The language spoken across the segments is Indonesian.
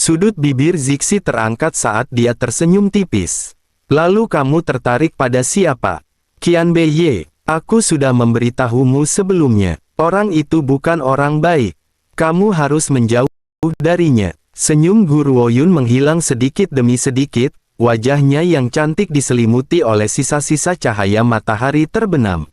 Sudut bibir Zixi terangkat saat dia tersenyum tipis. Lalu kamu tertarik pada siapa? Qianbei Ye, aku sudah memberitahumu sebelumnya. Orang itu bukan orang baik. Kamu harus menjauh darinya. Senyum Gu Ruoyun menghilang sedikit demi sedikit, wajahnya yang cantik diselimuti oleh sisa-sisa cahaya matahari terbenam.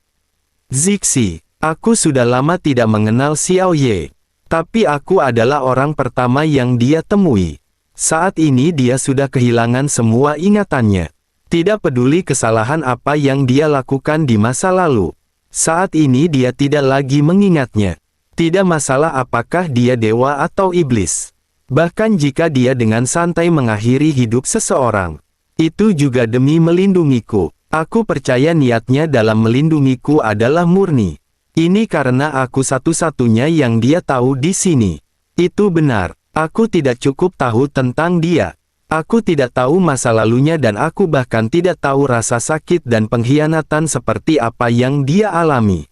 Zixi, aku sudah lama tidak mengenal Xiao Ye. Tapi aku adalah orang pertama yang dia temui. Saat ini dia sudah kehilangan semua ingatannya. Tidak peduli kesalahan apa yang dia lakukan di masa lalu. Saat ini dia tidak lagi mengingatnya. Tidak masalah apakah dia dewa atau iblis. Bahkan jika dia dengan santai mengakhiri hidup seseorang. Itu juga demi melindungiku. Aku percaya niatnya dalam melindungiku adalah murni. Ini karena aku satu-satunya yang dia tahu di sini. Itu benar. Aku tidak cukup tahu tentang dia. Aku tidak tahu masa lalunya dan aku bahkan tidak tahu rasa sakit dan pengkhianatan seperti apa yang dia alami.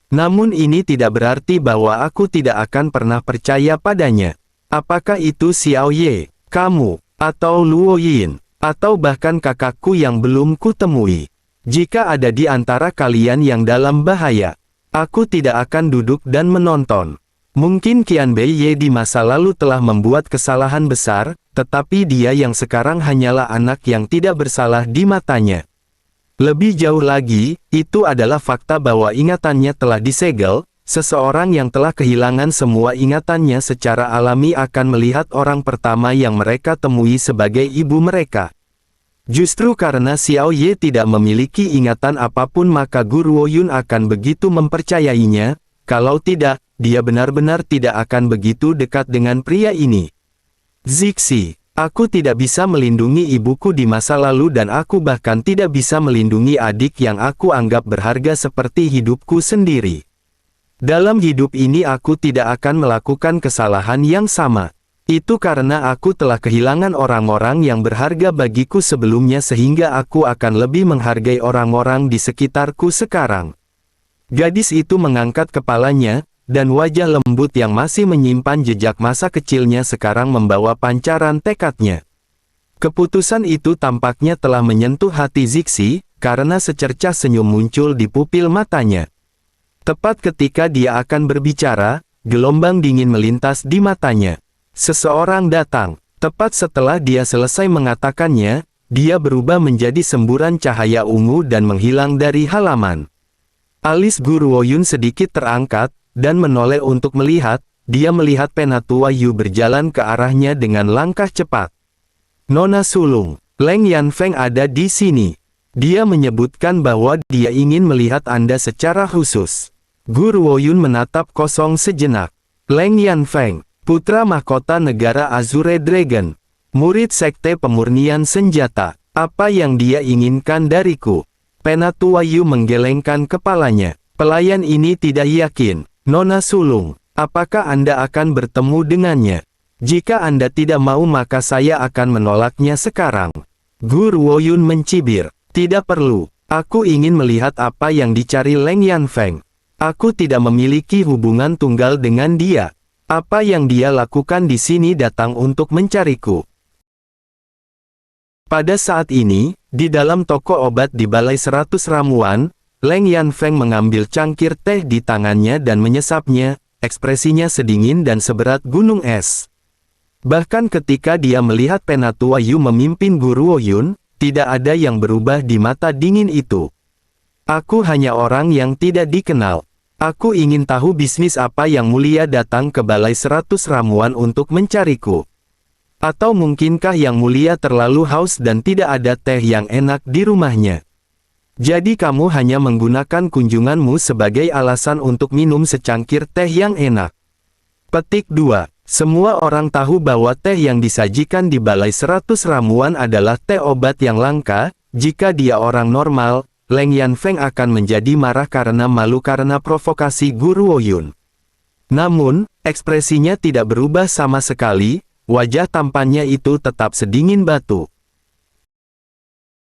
Namun ini tidak berarti bahwa aku tidak akan pernah percaya padanya. Apakah itu Xiao Ye, kamu, atau Luo Yin, atau bahkan kakakku yang belum kutemui. Jika ada di antara kalian yang dalam bahaya, aku tidak akan duduk dan menonton. Mungkin Qianbei Ye di masa lalu telah membuat kesalahan besar, tetapi dia yang sekarang hanyalah anak yang tidak bersalah di matanya. Lebih jauh lagi, itu adalah fakta bahwa ingatannya telah disegel. Seseorang yang telah kehilangan semua ingatannya secara alami akan melihat orang pertama yang mereka temui sebagai ibu mereka. Justru karena Xiao Ye tidak memiliki ingatan apapun maka Gu Ruoyun akan begitu mempercayainya, kalau tidak, dia benar-benar tidak akan begitu dekat dengan pria ini. Zixi, aku tidak bisa melindungi ibuku di masa lalu dan aku bahkan tidak bisa melindungi adik yang aku anggap berharga seperti hidupku sendiri. Dalam hidup ini aku tidak akan melakukan kesalahan yang sama. Itu karena aku telah kehilangan orang-orang yang berharga bagiku sebelumnya sehingga aku akan lebih menghargai orang-orang di sekitarku sekarang. Gadis itu mengangkat kepalanya, dan wajah lembut yang masih menyimpan jejak masa kecilnya sekarang membawa pancaran tekadnya. Keputusan itu tampaknya telah menyentuh hati Zixi, karena secercah senyum muncul di pupil matanya. Tepat ketika dia akan berbicara, gelombang dingin melintas di matanya. Seseorang datang. Tepat setelah dia selesai mengatakannya, dia berubah menjadi semburan cahaya ungu dan menghilang dari halaman. Alis Gu Ruoyun sedikit terangkat, dan menoleh untuk melihat. Dia melihat Penatua Yu berjalan ke arahnya dengan langkah cepat. Nona sulung, Leng Yanfeng ada di sini. Dia menyebutkan bahwa dia ingin melihat Anda secara khusus. Gu Ruoyun menatap kosong sejenak. Leng Yanfeng, putra mahkota negara Azure Dragon, murid sekte pemurnian senjata. Apa yang dia inginkan dariku? Penatua Yu menggelengkan kepalanya. Pelayan ini tidak yakin. Nona sulung, apakah Anda akan bertemu dengannya? Jika Anda tidak mau maka saya akan menolaknya sekarang. Gu Ruoyun mencibir. Tidak perlu, aku ingin melihat apa yang dicari Leng Yanfeng. Aku tidak memiliki hubungan tunggal dengan dia. Apa yang dia lakukan di sini datang untuk mencariku. Pada saat ini, di dalam toko obat di Balai 100 Ramuan, Leng Yanfeng mengambil cangkir teh di tangannya dan menyesapnya, ekspresinya sedingin dan seberat gunung es. Bahkan ketika dia melihat Penatua Yu memimpin Gu Ruoyun, tidak ada yang berubah di mata dingin itu. Aku hanya orang yang tidak dikenal. Aku ingin tahu bisnis apa yang mulia datang ke Balai 100 Ramuan untuk mencariku. Atau mungkinkah yang mulia terlalu haus dan tidak ada teh yang enak di rumahnya. Jadi kamu hanya menggunakan kunjunganmu sebagai alasan untuk minum secangkir teh yang enak. Petik 2. Semua orang tahu bahwa teh yang disajikan di Balai 100 Ramuan adalah teh obat yang langka. Jika dia orang normal, Leng Yanfeng akan menjadi marah karena malu karena provokasi Gu Ruoyun. Namun, ekspresinya tidak berubah sama sekali, wajah tampannya itu tetap sedingin batu.